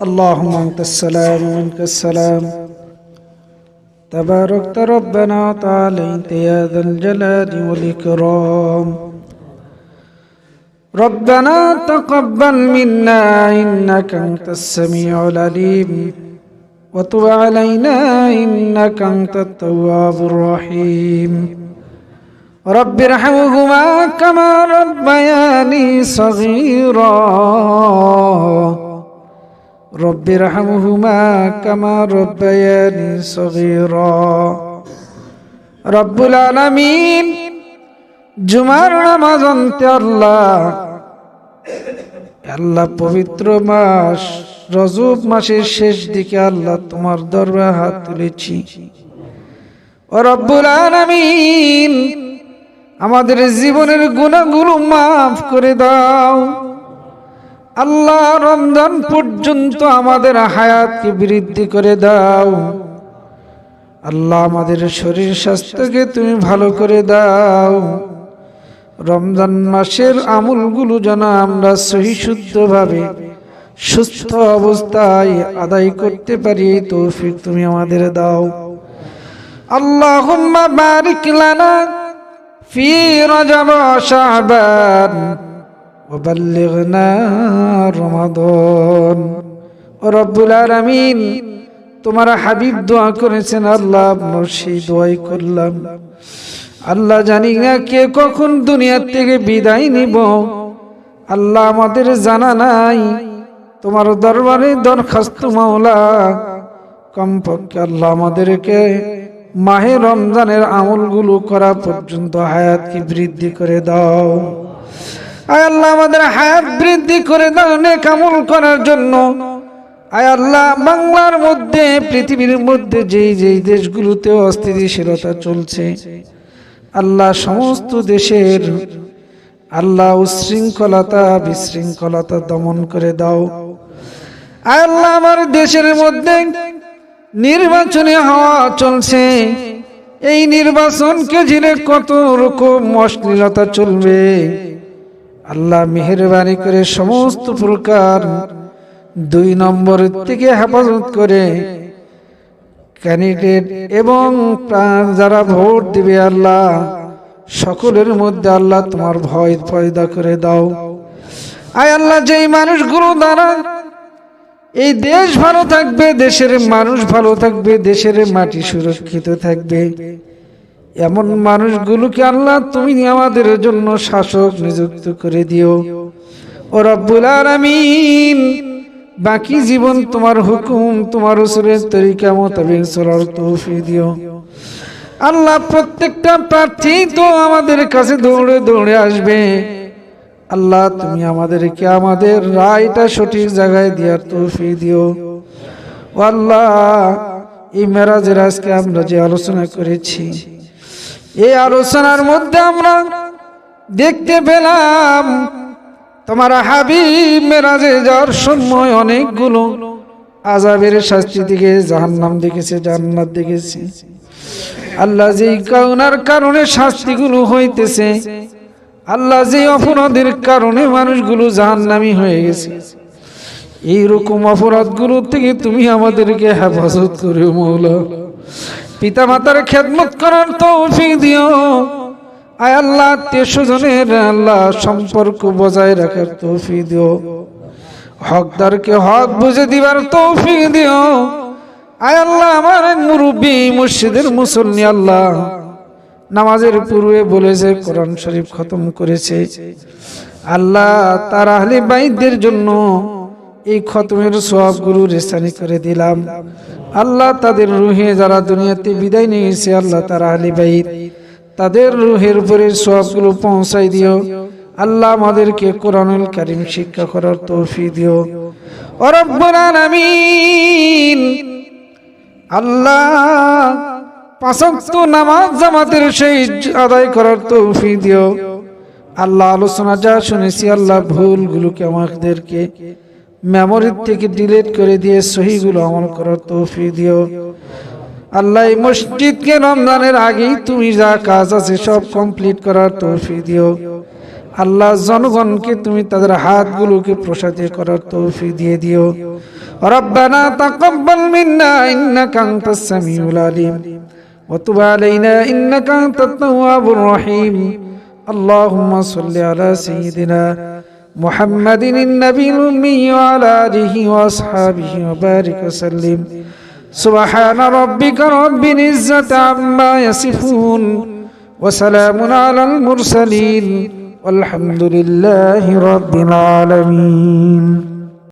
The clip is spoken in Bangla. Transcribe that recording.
اللهم أنت السلام ومنك السلام تباركت ربنا وتعاليت يا ذا الجلال والإكرام. ربنا تقبل منا إنك أنت السميع العليم وتب علينا إنك أنت التواب الرحيم. رب ارحمهما كما ربياني صغيرا رب ارحمهما كما ربياني صغيرا. রব্বুল আলামিন জুমার নামাজ অন্তে আল্লাহ পবিত্র মাস রজব মাসের শেষ দিকে আল্লাহ তোমার দরবারে হাত তুলেছি। ও রব্বুল আলামিন আমাদের জীবনের গুনাহগুলো মাফ করে দাও আল্লাহ। রমজান পর্যন্ত আমাদের হায়াতকে বৃদ্ধি করে দাও আল্লাহ। আমাদের শরীর স্বাস্থ্যকে তুমি ভালো করে দাও। রমজান মাসের আমলগুলো যেন আমরা সহি শুদ্ধভাবে সুস্থ অবস্থায় আদায় করতে পারি এই তৌফিক তুমি আমাদের দাও। আল্লাহুম্মা বারিক লানা ফি রজব ওয়া শাবান وبلغنا রমাদান। ও রব্বুল আলামিন তোমার হাবিব দোয়া করেছেন আল্লাহ, আমরা সেই দোয়াই করলাম আল্লাহ। জানি না কে কখন দুনিয়া থেকে বিদায় নিব আল্লাহ, আমাদের জানা নাই। তোমার দরবারে দরখাস্ত মাওলা, কমপক্ষে আল্লাহ আমাদেরকে মাহে রমজানের আমলগুলো করা পর্যন্ত হায়াতকে বৃদ্ধি করে দাও। আয় আল্লাহ আমাদের হায়াত বৃদ্ধি করে দাও নেক আমল করার জন্য। আয় আল্লাহ বাংলার মধ্যে পৃথিবীর মধ্যে যেই দেশগুলোতে অস্থিতিশীলতা চলছে আল্লাহ সমস্ত দেশের আল্লাহ উশৃঙ্খলতা বিশৃঙ্খলতা দমন করে দাও। আয় আল্লাহ আমার দেশের মধ্যে নির্বাচনী হাওয়া চলছে, এই নির্বাচনকে ঘিরে কত রকম অশ্লীলতা চলবে আল্লাহ মেহেরবানি করে সমস্ত প্রকার 2 নম্বর থেকে হেফাজত করে ক্যান্ডিডেট এবং যারা ভোট দিবে আল্লাহ সকলের মধ্যে আল্লাহ তোমার ভয় পয়দা করে দাও। আয় আল্লাহ যেই মানুষগুলো দ্বারা এই দেশ ভালো থাকবে, দেশের মানুষ ভালো থাকবে, দেশের মাটি সুরক্ষিত থাকবে, এমন মানুষগুলোকে আল্লাহ তুমি আমাদের জন্য শাসক নিযুক্ত করে দিও। ও রব্বুল আলামিন বাকি জীবন তোমার হুকুম তোমার রাসূলের তরিকা মোতাবেক চলার তৌফিক দিও আল্লাহ। প্রত্যেকটা প্রার্থী তো আমাদের কাছে দৌড়ে দৌড়ে আসবে আল্লাহ, তুমি আমাদেরকে আমাদের রায়টা সঠিক জায়গায় দেওয়ার তৌফিক দিও। ও আল্লাহ এই মেরাজের আজকে আমরা যে আলোচনা করেছি এই আলোচনার মধ্যে আমরা দেখতে পেলাম তোমার হাবিব মেরাজে যাওয়ার সময় অনেকগুলো আযাবের শাস্তি দিকে, জাহান্নাম দেখেছে, জান্নাত দেখেছে আল্লাহ। যেই কারণের কারণে শাস্তিগুলো হইতেছে আল্লাহ, যে অপরাধের কারণে মানুষগুলো জাহান্নামী হয়ে গেছে, এইরকম অপরাধগুলো থেকে তুমি আমাদেরকে হেফাজত করো মওলা। পিতা মাতার খেদমত করার তৌফিক দিও। আয় আল্লাহ আত্মীয়স্বজনের আল্লাহ সম্পর্ক বজায় রাখার তৌফিক দিও। হকদারকে হক বুঝে দিবার তৌফিক দিও। আয় আল্লাহ আমার মুরব্বী মসজিদের মুসল্লি আল্লাহ নামাজের পূর্বে বলেছে, কোরআন শরীফ খতম করেছে আল্লাহ, তার আহলে বাইতদের জন্য এই খতমের সওয়াবগুলো রেসানি করে দিলাম আল্লাহ। তাদের রুহে যারা দুনিয়াতে বিদায় নিয়েছে আল্লাহ, তার আহলে বাইত তাদের রুহের উপরে সওয়াবগুলো পৌঁছাই দিও আল্লাহ। আমাদেরকে কোরআনুল কারীম শিক্ষা করার তৌফিক দিও। ও রব্বুল আলামিন আল্লাহ 5 ওয়াক্ত নামাজ জামাতের সহিত আদায় করার তৌফিক দিও আল্লাহ। আলোচনা যা শুনেছি আল্লাহ ভুলগুলোকে আমাদেরকে মেমোরি থেকে ডিলিট করে দিয়ে সহিগুলো আমল করার তৌফিক দিও আল্লাহ। এই মসজিদকে রমজানের আগেই তুমি যা কাজ আছে সব কমপ্লিট করার তৌফিক দিও আল্লাহ। জনগণকে তুমি তাদের হাতগুলোকে প্রসারিত করার তৌফিক দিয়ে দিও। ربنا تقبل منا إنك أنت السميع العليم وتب علينا إنك أنت التواب الرحيم اللهم صل على سيدنا محمد النبي الأمي وعلى آله وأصحابه وبارك وسلم سبحان ربك رب العزة عما يصفون وسلام على المرسلين والحمد لله رب العالمين.